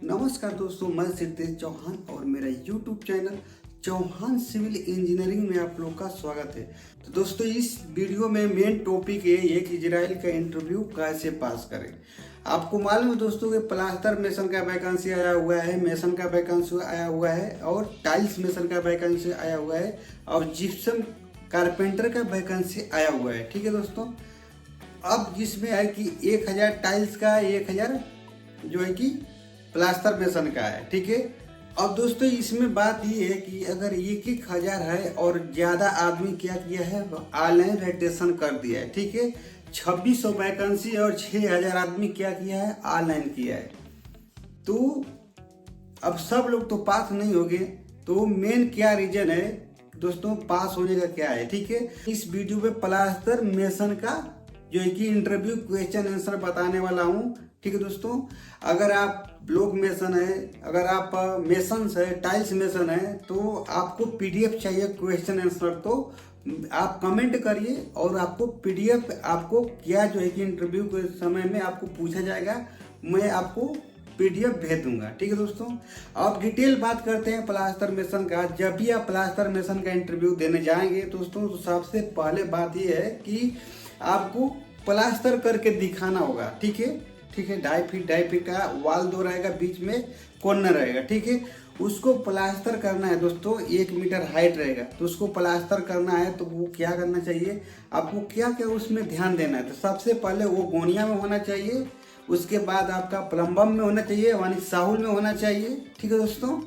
नमस्कार दोस्तों, मैं सिद्धेश चौहान और मेरा YouTube channel Chauhan civil engineering में आप लोग का स्वागत है। तो दोस्तों, इस वीडियो में मेन टॉपिक है एक इजराइल का इंटरव्यू कैसे पास करें। आपको मालूम है दोस्तों कि प्लास्टर मेसन का वैकेंसी आया हुआ है, मेसन का वैकेंसी आया हुआ है और टाइल्स मेसन का वैकेंसी आया हुआ है और जिप्सम कारपेंटर का वैकेंसी आया हुआ है। ठीक है दोस्तों, अब जिसमें है कि 1000 टाइल्स का, 1000 जो है कि प्लास्टर मेसन का है। ठीक है, अब दोस्तों इसमें बात ये है कि अगर 1000 है और ज़्यादा आदमी क्या किया है, ऑनलाइन रजिस्ट्रेशन कर दिया है। ठीक है, 2600 वैकेंसी और 6000 आदमी क्या किया है, ऑनलाइन किया है। तो अब सब लोग तो पास नहीं हो गए, तो मेन क्या रीजन है दोस्तों पास होने का क्या है। ठीक है, इस वीडियो में प्लास्टर मेसन का जो है कि इंटरव्यू क्वेश्चन आंसर बताने वाला हूँ। ठीक है दोस्तों, अगर आप ब्लॉक मेसन है, अगर आप मेसन है, टाइल्स मेसन है, तो आपको पीडीएफ चाहिए क्वेश्चन आंसर, तो आप कमेंट करिए और आपको पीडीएफ आपको क्या जो है कि इंटरव्यू के समय में आपको पूछा जाएगा, मैं आपको पीडीएफ भेज दूंगा। ठीक है दोस्तों, अब डिटेल बात करते हैं प्लास्टर मेसन का। जब भी आप प्लास्टर मेसन का इंटरव्यू देने जाएंगे दोस्तों, तो सबसे पहले बात यह है कि आपको प्लास्टर करके दिखाना होगा। ठीक है, 2.5 फीट का वाल दो रहेगा, बीच में कॉर्नर रहेगा। ठीक है, उसको प्लास्टर करना है दोस्तों, 1 मीटर हाइट रहेगा, तो उसको प्लास्टर करना है। तो वो क्या करना चाहिए, आपको क्या क्या उसमें ध्यान देना है। तो सबसे पहले वो गोनिया में होना चाहिए, उसके बाद आपका प्लम्बम में होना चाहिए, यानी साहुल में होना चाहिए। ठीक है दोस्तों,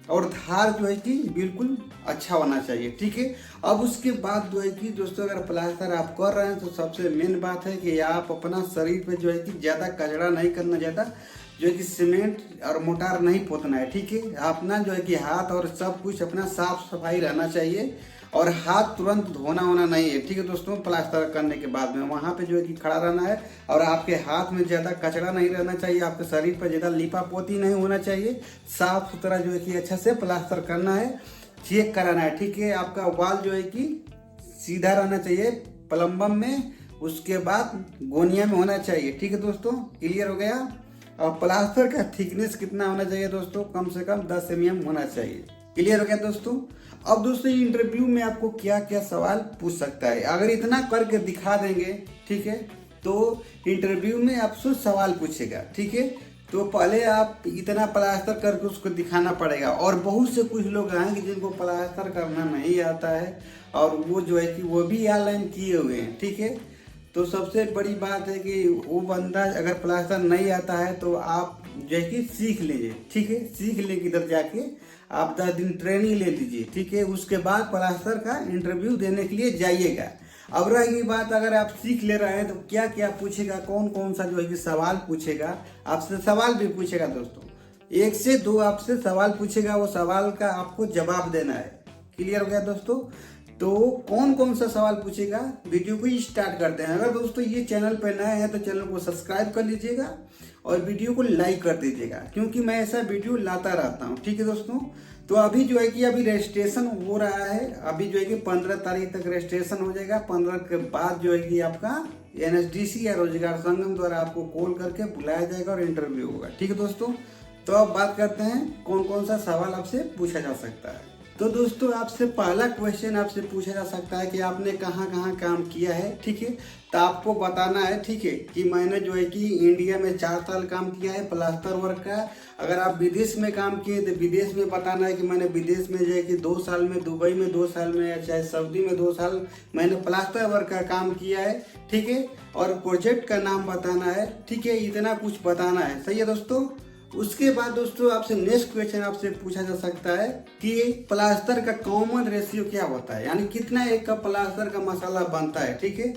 और धार जो है कि बिल्कुल अच्छा होना चाहिए। ठीक है, अब उसके बाद जो है कि दोस्तों अगर प्लास्टर आप कर रहे हैं तो सबसे मेन बात है कि आप अपना शरीर पे जो है कि ज़्यादा कचरा नहीं करना, ज़्यादा जो है कि सीमेंट और मोटार नहीं पोतना है। ठीक है, अपना जो है कि हाथ और सब कुछ अपना साफ सफाई रहना चाहिए और हाथ तुरंत धोना होना नहीं है। ठीक है दोस्तों, प्लास्टर करने के बाद में वहाँ पे जो है कि खड़ा रहना है और आपके हाथ में ज़्यादा कचरा नहीं रहना चाहिए, आपके शरीर पर ज़्यादा लिपा पोती नहीं होना चाहिए, साफ सुथरा जो है कि अच्छा से प्लास्टर करना है, चेक कराना है। ठीक है, आपका वाल जो है कि सीधा रहना चाहिए प्लम्बम में, उसके बाद गोनिया में होना चाहिए। ठीक है दोस्तों, क्लियर हो गया। और प्लास्टर का थिकनेस कितना होना चाहिए दोस्तों, कम से कम 10 mm होना चाहिए। क्लियर हो गया दोस्तों। अब दोस्तों इंटरव्यू में आपको क्या क्या सवाल पूछ सकता है, अगर इतना करके दिखा देंगे, ठीक है, तो इंटरव्यू में आपसे सवाल पूछेगा। ठीक है, तो पहले आप इतना प्लास्टर करके उसको दिखाना पड़ेगा। और बहुत से कुछ लोग हैं कि जिनको प्लास्टर करना नहीं आता है और वो जो है कि वो भी ऑनलाइन किए हुए हैं। ठीक है, तो सबसे बड़ी बात है कि वो बंदा अगर प्लास्टर नहीं आता है तो आप जो है कि सीख लीजिए। ठीक है, सीख ले किधर जाके आप 10 दिन ट्रेनिंग ले लीजिए। ठीक है, उसके बाद प्लास्टर का इंटरव्यू देने के लिए जाइएगा। अब रही बात, अगर आप सीख ले रहे हैं तो क्या क्या पूछेगा, कौन कौन सा जो है कि सवाल पूछेगा, आपसे सवाल भी पूछेगा दोस्तों, 1 से 2 आपसे सवाल पूछेगा, वो सवाल का आपको जवाब देना है। क्लियर हो गया दोस्तों। तो कौन कौन सा सवाल पूछेगा, वीडियो को स्टार्ट करते हैं। अगर दोस्तों ये चैनल पर नए हैं तो चैनल को सब्सक्राइब कर लीजिएगा और वीडियो को लाइक कर दीजिएगा, क्योंकि मैं ऐसा वीडियो लाता रहता हूँ। ठीक है दोस्तों, तो अभी जो है कि अभी रजिस्ट्रेशन हो रहा है, अभी जो है कि 15 तारीख तक रजिस्ट्रेशन हो जाएगा। 15 के बाद जो है कि आपका NSDC या रोजगार संगम द्वारा आपको कॉल करके बुलाया जाएगा और इंटरव्यू होगा। ठीक है दोस्तों, तो अब बात करते हैं कौन कौन सा सवाल आपसे पूछा जा सकता है। तो दोस्तों आपसे पहला क्वेश्चन आपसे पूछा जा सकता है कि आपने कहाँ कहाँ काम किया है। ठीक है, तो आपको बताना है, ठीक है, कि मैंने जो है कि इंडिया में 4 साल काम किया है प्लास्टर वर्क का। अगर आप विदेश में काम किए तो विदेश में बताना है कि मैंने विदेश में जो है कि 2 साल में, दुबई में 2 साल में, या चाहे सऊदी में 2 साल मैंने प्लास्टर वर्क का काम किया है। ठीक है, और प्रोजेक्ट का नाम बताना है। ठीक है, इतना कुछ बताना है। सही है दोस्तों। उसके बाद दोस्तों आपसे नेक्स्ट क्वेश्चन आपसे पूछा जा सकता है कि प्लास्टर का कॉमन रेशियो क्या होता है, यानी कितना एक का प्लास्टर का मसाला बनता है। ठीक है,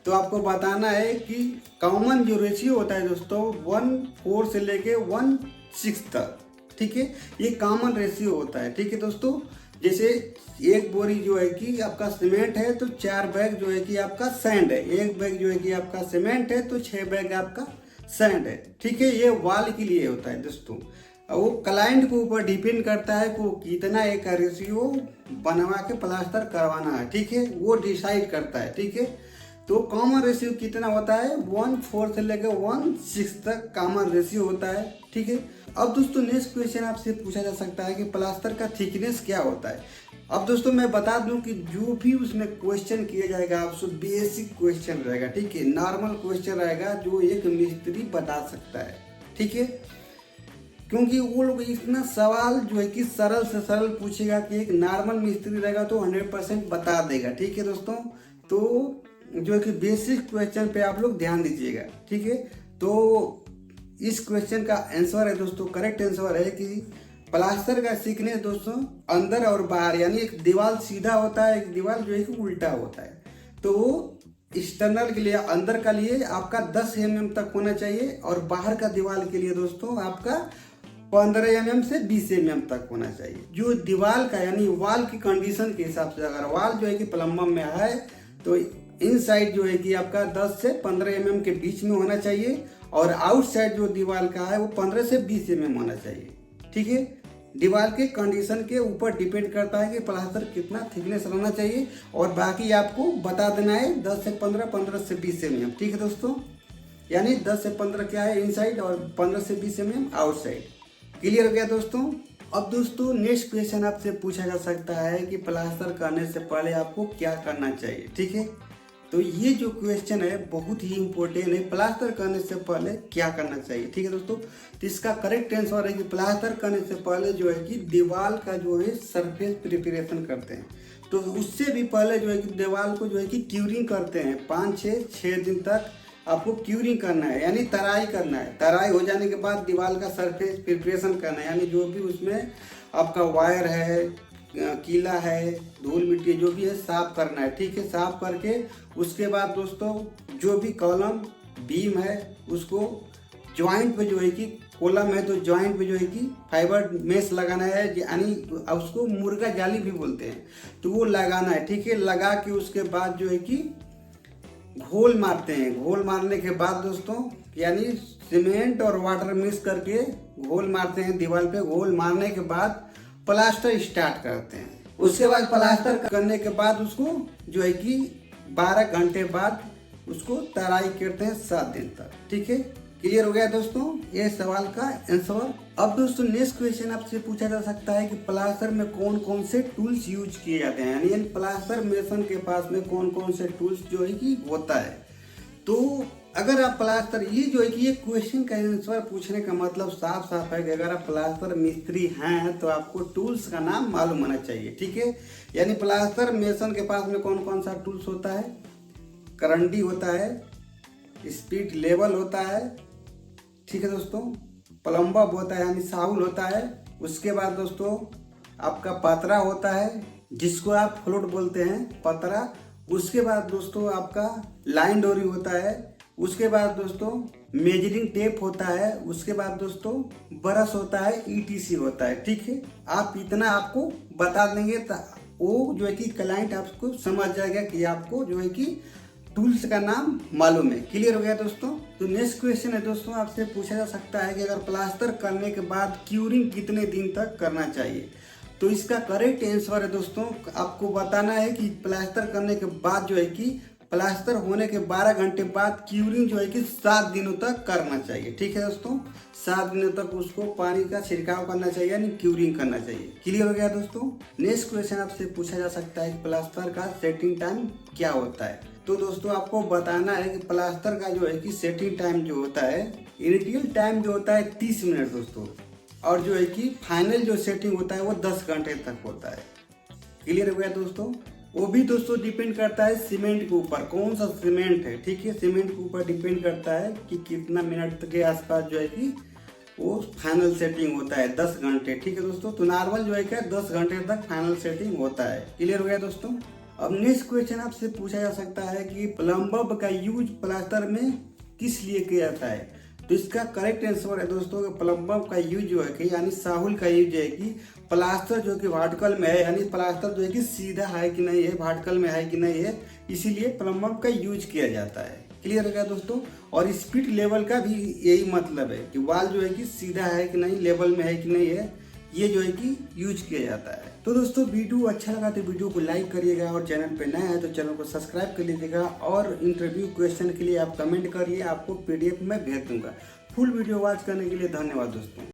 तो आपको बताना है कि कॉमन जो रेशियो होता है दोस्तों 1:4 से लेके 1:6 तक। ठीक है, ये कॉमन रेशियो होता है। ठीक है दोस्तों, जैसे एक बोरी जो है कि आपका सीमेंट है तो 4 बैग जो है कि आपका सैंड है, 1 बैग जो है कि आपका सीमेंट है तो 6 बैग आपका सैंड है। ठीक है, ये वाल के लिए होता है दोस्तों। वो क्लाइंट के ऊपर डिपेंड करता है को कितना एक रेशियो बनवा के प्लास्टर करवाना है। ठीक है, वो डिसाइड करता है। ठीक है, तो कॉमन रेशियो कितना होता है, 1/4 से लेकर 1/6 तक कॉमन रेशियो होता है। ठीक है। अब दोस्तों नेक्स्ट क्वेश्चन आपसे पूछा जा सकता है कि प्लास्टर का थिकनेस क्या होता है। अब दोस्तों मैं बता दूं कि जो भी उसमें क्वेश्चन किया जाएगा आपसे बेसिक क्वेश्चन रहेगा। ठीक है, नॉर्मल क्वेश्चन रहेगा जो एक मिस्त्री बता सकता है। ठीक है, क्योंकि वो लोग इतना सवाल जो है कि सरल से सरल पूछेगा कि एक नॉर्मल मिस्त्री रहेगा तो 100% बता देगा। ठीक है दोस्तों, तो जो है कि बेसिक क्वेश्चन पे आप लोग ध्यान दीजिएगा। ठीक है, तो इस क्वेश्चन का आंसर है दोस्तों, करेक्ट आंसर है कि प्लास्टर का थिकनेस दोस्तों अंदर और बाहर, यानी एक दीवार सीधा होता है, एक दीवार जो है कि उल्टा होता है। तो एक्सटर्नल के लिए, अंदर का लिए आपका 10 mm तक होना चाहिए और बाहर का दीवार के लिए दोस्तों आपका 15 mm से 20 mm तक होना चाहिए। जो दीवार का यानी वॉल की कंडीशन के हिसाब से, अगर वॉल जो है कि प्लम्बम में है तो इनसाइड जो है कि आपका 10 से 15 mm के बीच में होना चाहिए और आउटसाइड जो दीवार का है वो 15 से 20 mm होना चाहिए। ठीक है, दीवार के कंडीशन के ऊपर डिपेंड करता है कि प्लास्टर कितना थिकनेस रहना चाहिए और बाकी आपको बता देना है 10 से 15, 15 से 20 mm। ठीक है दोस्तों, यानी 10 से 15 क्या है इनसाइड और 15 से 20 mm आउटसाइड। क्लियर हो गया दोस्तों। अब दोस्तों नेक्स्ट क्वेश्चन आपसे पूछा जा सकता है कि प्लास्टर करने से पहले आपको क्या करना चाहिए। ठीक है, तो ये जो क्वेश्चन है बहुत ही इम्पोर्टेंट है, प्लास्टर करने से पहले क्या करना चाहिए। ठीक है दोस्तों, तो इसका करेक्ट आंसर है कि प्लास्टर करने से पहले जो है कि दीवार का जो है सरफेस प्रिपरेशन करते हैं। तो उससे भी पहले जो है कि दीवार को जो है कि क्यूरिंग करते हैं। 5-6 दिन तक आपको क्यूरिंग करना है, यानी तराई करना है। तराई हो जाने के बाद दीवार का सरफेस प्रिपरेशन करना है, यानी जो भी उसमें आपका वायर है, कीला है, धूल मिट्टी जो भी है साफ करना है। ठीक है, साफ करके उसके बाद दोस्तों जो भी कॉलम बीम है उसको जॉइंट पे जो है कि कॉलम है तो जॉइंट पे जो है कि फाइबर मेश लगाना है, यानी उसको मुर्गा जाली भी बोलते हैं, तो वो लगाना है। ठीक है, लगा के उसके बाद जो है कि घोल मारते हैं। घोल मारने के बाद दोस्तों यानी सीमेंट और वाटर मिक्स करके घोल मारते हैं दीवार पे। घोल मारने के बाद प्लास्टर स्टार्ट करते हैं। उसके बाद प्लास्टर करने के बाद उसको जो है कि 12 घंटे बाद उसको तराई करते हैं 7 दिन तक। ठीक है, क्लियर हो गया दोस्तों ये सवाल का आंसर। अब दोस्तों नेक्स्ट क्वेश्चन आपसे पूछा जा सकता है कि प्लास्टर में कौन कौन से टूल्स यूज किए जाते हैं, यानी प्लास्टर मेसन के पास में कौन कौन से टूल्स जो है कि होता है। तो अगर आप प्लास्टर, ये जो है कि ये क्वेश्चन का आंसर पूछने का मतलब साफ साफ है कि अगर आप प्लास्टर मिस्त्री हैं तो आपको टूल्स का नाम मालूम होना चाहिए। ठीक है, यानी प्लास्टर मेसन के पास में कौन कौन सा टूल्स होता है, करंडी होता है, स्पीड लेवल होता है। ठीक है दोस्तों, प्लम्बर होता है यानी साउल होता है। उसके बाद दोस्तों आपका पतरा होता है जिसको आप फ्लोट बोलते हैं, पतरा। उसके बाद दोस्तों आपका लाइन डोरी होता है। उसके बाद दोस्तों मेजरिंग टेप होता है। उसके बाद दोस्तों ब्रश होता है, ETC होता है। ठीक है, आप इतना आपको बता देंगे तो वो जो है कि क्लाइंट आपको समझ जाएगा कि आपको जो है कि टूल्स का नाम मालूम है। क्लियर हो गया दोस्तों। तो नेक्स्ट क्वेश्चन है दोस्तों आपसे पूछा जा सकता है कि अगर प्लास्टर करने के बाद क्यूरिंग कितने दिन तक करना चाहिए। तो इसका करेक्ट आंसर है दोस्तों, आपको बताना है कि प्लास्टर करने के बाद जो है कि प्लास्टर होने के 12 घंटे बाद क्यूरिंग जो है कि 7 दिनों तक करना चाहिए। ठीक है दोस्तों, 7 दिनों तक उसको पानी का छिड़काव करना चाहिए, यानी क्यूरिंग करना चाहिए। क्लियर हो गया दोस्तों। नेक्स्ट क्वेश्चन आपसे पूछा जा सकता है कि प्लास्टर का सेटिंग टाइम क्या होता है। तो दोस्तों आपको बताना है कि प्लास्टर का जो है कि सेटिंग टाइम जो होता है, इनिशियल टाइम जो होता है 30 मिनट दोस्तों, और जो है कि फाइनल जो सेटिंग होता है वो 10 घंटे तक होता है। क्लियर हो गया दोस्तों। वो भी दोस्तों डिपेंड करता है सीमेंट के ऊपर, कौन सा सीमेंट है। ठीक है, सीमेंट के ऊपर डिपेंड करता है कि कितना मिनट के आसपास जो है कि वो फाइनल सेटिंग होता है 10 घंटे। ठीक है दोस्तों, तो नॉर्मल जो है क्या 10 घंटे तक फाइनल सेटिंग होता है। क्लियर हो गया दोस्तों। अब नेक्स्ट क्वेश्चन आपसे पूछा जा सकता है कि प्लम्बर का यूज प्लास्टर में किस लिए किया जाता है। तो इसका करेक्ट आंसर है दोस्तों कि प्लम्बर का यूज जो है कि यानी साहुल का यूज है कि प्लास्टर जो कि वर्टिकल में है, यानी प्लास्टर जो है कि सीधा है कि नहीं है, वर्टिकल में है कि नहीं है, इसीलिए प्लम्बर का यूज किया जाता है। क्लियर हो गया दोस्तों। और स्पीड लेवल का भी यही मतलब है कि वाल जो है कि सीधा है कि नहीं, लेवल में है कि नहीं है, ये जो है कि यूज किया जाता है। तो दोस्तों वीडियो अच्छा लगा तो वीडियो को लाइक करिएगा और चैनल पे नया है तो चैनल को सब्सक्राइब कर लीजिएगा और इंटरव्यू क्वेश्चन के लिए आप कमेंट करिए, आपको PDF में भेज दूंगा। फुल वीडियो वॉच करने के लिए धन्यवाद दोस्तों।